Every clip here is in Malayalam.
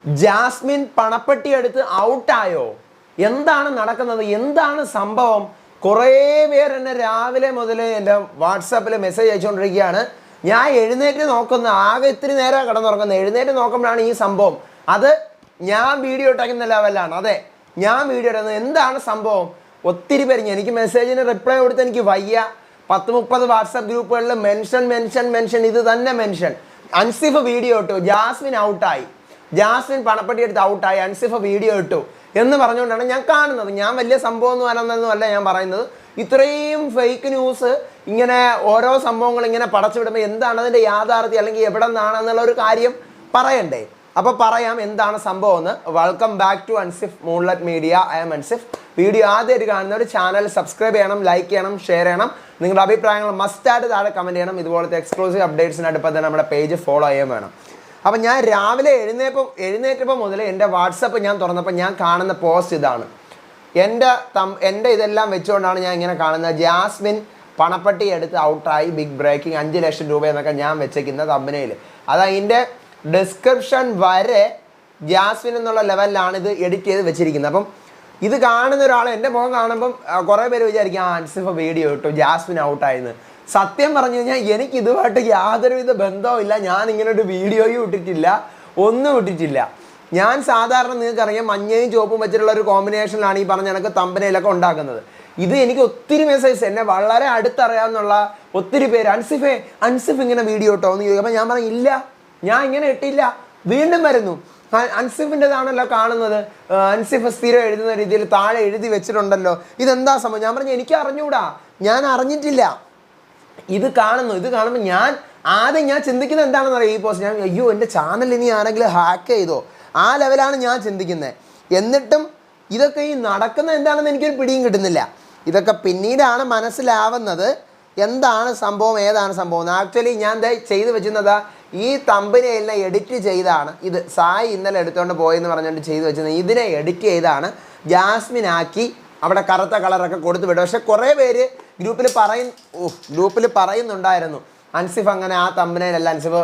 ജാസ്മിൻ പണപ്പെട്ടി എടുത്ത് ഔട്ടായോ? എന്താണ് നടക്കുന്നത്? എന്താണ് സംഭവം? കുറേ പേർ എന്നെ രാവിലെ മുതൽ എൻ്റെ വാട്സാപ്പിൽ മെസ്സേജ് അയച്ചുകൊണ്ടിരിക്കുകയാണ്. ഞാൻ എഴുന്നേറ്റ് നോക്കുന്ന ആകെ ഇത്തിരി നേരം കിടന്നുറങ്ങുന്നത്. എഴുന്നേറ്റ് നോക്കുമ്പോഴാണ് ഈ സംഭവം. അത് ഞാൻ വീഡിയോ ഇട്ടേക്കുന്ന ലെവലാണ്. അതെ, ഞാൻ വീഡിയോ ഇടുന്നത്. എന്താണ് സംഭവം? ഒത്തിരി പേര് എനിക്ക് മെസ്സേജിന് റിപ്ലൈ കൊടുത്ത് എനിക്ക് വയ്യ. 10-30 വാട്സാപ്പ് ഗ്രൂപ്പുകളിൽ മെൻഷൻ ഇത് തന്നെ മെൻഷൻ. അൻസിഫ് വീഡിയോ ഇട്ടു, ജാസ്മിൻ ഔട്ടായി, ജാസ്മിൻ പണപ്പെട്ടി എടുത്ത് ഔട്ടായി, അൻസിഫ് വീഡിയോ ഇട്ടു എന്ന് പറഞ്ഞുകൊണ്ടാണ് ഞാൻ കാണുന്നത്. ഞാൻ വലിയ സംഭവം അല്ല ഞാൻ പറയുന്നത്. ഇത്രയും ഫേക്ക് ന്യൂസ് ഇങ്ങനെ ഓരോ സംഭവങ്ങൾ ഇങ്ങനെ പടച്ചുവിടുമ്പോൾ എന്താണ് അതിൻ്റെ യാഥാർത്ഥ്യം, അല്ലെങ്കിൽ എവിടെ നിന്നാണെന്നുള്ള ഒരു കാര്യം പറയണ്ടേ? അപ്പോൾ പറയാം എന്താണ് സംഭവം എന്ന്. Welcome back to Ansif Moonlight Media. I am Ansif. Video ആദ്യമായിട്ട് കാണുന്നവർ ചാനൽ സബ്സ്ക്രൈബ് ചെയ്യണം, ലൈക്ക് ചെയ്യണം, ഷെയർ ചെയ്യണം. നിങ്ങളുടെ അഭിപ്രായങ്ങൾ മസ്റ്റായിട്ട് താഴെ കമൻറ്റ് ചെയ്യണം. ഇതുപോലത്തെ എക്സ്ക്ലൂസീവ് അപ്ഡേറ്റ്സിനായിട്ട് ഇപ്പോൾ തന്നെ നമ്മുടെ പേജ് ഫോളോ ചെയ്യാൻ വേണം. അപ്പം ഞാൻ രാവിലെ എഴുന്നേറ്റപ്പോൾ മുതൽ എൻ്റെ വാട്സപ്പ് ഞാൻ തുറന്നപ്പോൾ ഞാൻ കാണുന്ന പോസ്റ്റ് ഇതാണ്. എൻ്റെ ഇതെല്ലാം വെച്ചുകൊണ്ടാണ് ഞാൻ ഇങ്ങനെ കാണുന്നത്. ജാസ്മിൻ പണപ്പെട്ടി എടുത്ത് ഔട്ടായി, ബിഗ് ബ്രേക്കിംഗ്, 5 ലക്ഷം രൂപ എന്നൊക്കെ ഞാൻ വെച്ചേക്കുന്ന തമ്പനയിൽ. അത് അതിൻ്റെ ഡിസ്ക്രിപ്ഷൻ വരെ ജാസ്മിൻ എന്നുള്ള ലെവലിലാണ് ഇത് എഡിറ്റ് ചെയ്ത് വെച്ചിരിക്കുന്നത്. അപ്പം ഇത് കാണുന്ന ഒരാൾ എൻ്റെ മുഖം കാണുമ്പം കുറേ പേര് വിചാരിക്കും അൻസിഫ് വീഡിയോ ഇട്ടു, ജാസ്മിൻ ഔട്ടായെന്ന്. സത്യം പറഞ്ഞു കഴിഞ്ഞാൽ എനിക്ക് ഇതുമായിട്ട് യാതൊരുവിധ ബന്ധവും ഇല്ല. ഞാൻ ഇങ്ങനെ ഒരു വീഡിയോയും ഇട്ടിട്ടില്ല, ഒന്നും ഇട്ടിട്ടില്ല. ഞാൻ സാധാരണ നിങ്ങൾക്കറിയാം മഞ്ഞയും ചുവപ്പും വെച്ചിട്ടുള്ള ഒരു കോമ്പിനേഷനിലാണ് ഈ പറഞ്ഞ കണക്ക് തമ്പനയിലൊക്കെ ഉണ്ടാക്കുന്നത്. ഇത് എനിക്ക് ഒത്തിരി മെസ്സേജ്, എന്നെ വളരെ അടുത്തറിയാമെന്നുള്ള ഒത്തിരി പേര് അൻസിഫ് ഇങ്ങനെ വീഡിയോ ഇട്ടോ എന്ന് ചോദിക്കും. അപ്പം ഞാൻ പറഞ്ഞു ഇല്ല, ഞാൻ ഇങ്ങനെ ഇട്ടില്ല. വീണ്ടും വരുന്നു, അൻസിഫിൻ്റെതാണല്ലോ കാണുന്നത്, അൻസിഫ് സ്ഥിരം എഴുതുന്ന രീതിയിൽ താഴെ എഴുതി വെച്ചിട്ടുണ്ടല്ലോ, ഇതെന്താ സംഭവം? ഞാൻ പറഞ്ഞു എനിക്ക് അറിഞ്ഞൂടാ, ഞാൻ അറിഞ്ഞിട്ടില്ല. ഇത് കാണുമ്പോൾ ഞാൻ ചിന്തിക്കുന്നത് എന്താണെന്ന് അറിയാം. ഈ പോസ്റ്റ് ഞാൻ അയ്യോ എൻ്റെ ചാനൽ ഇനി ആരെങ്കിലും ഹാക്ക് ചെയ്തോ, ആ ലെവലാണ് ഞാൻ ചിന്തിക്കുന്നത്. എന്നിട്ടും ഇതൊക്കെ ഈ നടക്കുന്നത് എന്താണെന്ന് എനിക്കൊരു പിടിയും കിട്ടുന്നില്ല. ഇതൊക്കെ പിന്നീടാണ് മനസ്സിലാവുന്നത് എന്താണ് സംഭവം, ഏതാണ് സംഭവം. ആക്ച്വലി ഞാൻ ചെയ്തു വെച്ചിരുന്നത് ഈ തമ്പനയിലിനെ എഡിറ്റ് ചെയ്താണ്. ഇത് സായി ഇന്നലെ എടുത്തുകൊണ്ട് പോയെന്ന് പറഞ്ഞുകൊണ്ട് ചെയ്തു വെച്ചിരുന്നത്. ഇതിനെ എഡിറ്റ് ചെയ്താണ് ജാസ്മിൻ ആക്കി അവിടെ കറുത്ത കളറൊക്കെ കൊടുത്തു വിടും. പക്ഷെ കുറേ പേര് ഗ്രൂപ്പിൽ പറയുന്നുണ്ടായിരുന്നു അൻസിഫ് അങ്ങനെ ആ തമ്പനയിലല്ല, അൻസിഫ്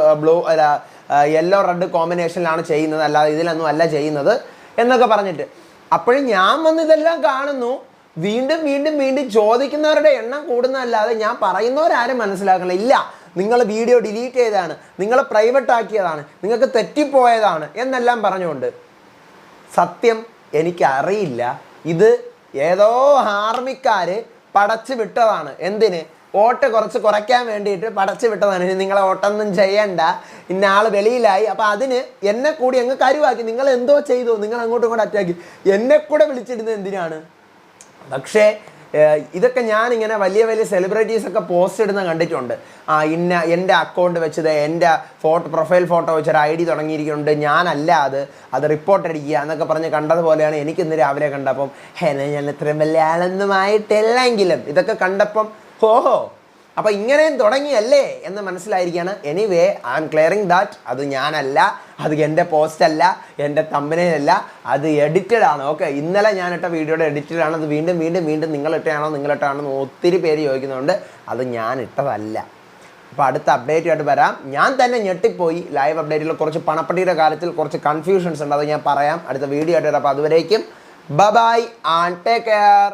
യെല്ലോ റെഡ് കോമ്പിനേഷനിലാണ് ചെയ്യുന്നത്, അല്ലാതെ ഇതിലൊന്നും അല്ല ചെയ്യുന്നത് എന്നൊക്കെ പറഞ്ഞിട്ട്. അപ്പോഴും ഞാൻ വന്ന് ഇതെല്ലാം കാണുന്നു. വീണ്ടും ചോദിക്കുന്നവരുടെ എണ്ണം കൂടുന്നതല്ലാതെ ഞാൻ പറയുന്നവരാരും മനസ്സിലാക്കണില്ല. ഇല്ല, നിങ്ങൾ വീഡിയോ ഡിലീറ്റ് ചെയ്തതാണ്, നിങ്ങൾ പ്രൈവറ്റ് ആക്കിയതാണ്, നിങ്ങൾക്ക് തെറ്റിപ്പോയതാണ് എന്നെല്ലാം പറഞ്ഞുകൊണ്ട്. സത്യം എനിക്കറിയില്ല. ഇത് ഏതോ ആർമിക്കാർ പടച്ചു വിട്ടതാണ്. എന്തിന്? വോട്ട് കുറയ്ക്കാൻ വേണ്ടിയിട്ട് പടച്ചു വിട്ടതാണ്. ഇനി നിങ്ങളെ വോട്ടൊന്നും ചെയ്യണ്ട, ഇന്ന ആൾ വെളിയിലായി, അപ്പോൾ അതിന് എന്നെ കൂടി അങ്ങ് കരുവാക്കി. നിങ്ങൾ എന്തോ ചെയ്തു, നിങ്ങൾ അങ്ങോട്ടും ഇങ്ങോട്ടും അറ്റാക്കി, എന്നെ കൂടെ വിളിച്ചിടുന്നത് എന്തിനാണ്? പക്ഷേ ഇതൊക്കെ ഞാനിങ്ങനെ വലിയ സെലിബ്രിറ്റീസൊക്കെ പോസ്റ്റ് ഇടുന്ന കണ്ടിട്ടുണ്ട്. എൻ്റെ അക്കൗണ്ട് വെച്ചത്, എൻ്റെ പ്രൊഫൈൽ ഫോട്ടോ വെച്ചൊരു ID തുടങ്ങിയിരിക്കുന്നുണ്ട്, ഞാനല്ല അത് റിപ്പോർട്ട് അടിക്കുക എന്നൊക്കെ പറഞ്ഞ് കണ്ടതുപോലെയാണ് എനിക്കിന്ന് രാവിലെ കണ്ടപ്പം. ഞാൻ ഇത്രയും വലിയ ആളൊന്നും ആയിട്ടില്ലെങ്കിലും ഇതൊക്കെ കണ്ടപ്പം ഓഹോ, അപ്പം ഇങ്ങനെയും തുടങ്ങിയല്ലേ എന്ന് മനസ്സിലായിരിക്കുകയാണ്. Anyway, I am clearing that അത് ഞാനല്ല, അത് എൻ്റെ പോസ്റ്റല്ല, എൻ്റെ തമ്പനയിലല്ല, അത് എഡിറ്റഡ് ആണ്. ഓക്കെ, ഇന്നലെ ഞാനിട്ട വീഡിയോയുടെ എഡിറ്റഡ് ആണ്. അത് വീണ്ടും നിങ്ങളിട്ടാണോ ഒത്തിരി പേര് ചോദിക്കുന്നുണ്ട്. അത് ഞാൻ ഇട്ടതല്ല. അപ്പോൾ അടുത്ത അപ്ഡേറ്റുമായിട്ട് വരാം. ഞാൻ തന്നെ ഞെട്ടിപ്പോയി. ലൈവ് അപ്ഡേറ്റിൽ കുറച്ച് പണപ്പെട്ടിയുടെ കാര്യത്തിൽ കുറച്ച് കൺഫ്യൂഷൻസ് ഉണ്ട്, അത് ഞാൻ പറയാം അടുത്ത വീഡിയോ ആയിട്ട് വരാം. അപ്പോൾ അതുവരേക്കും ബൈ ആൻഡ് ടേക്ക് കെയർ.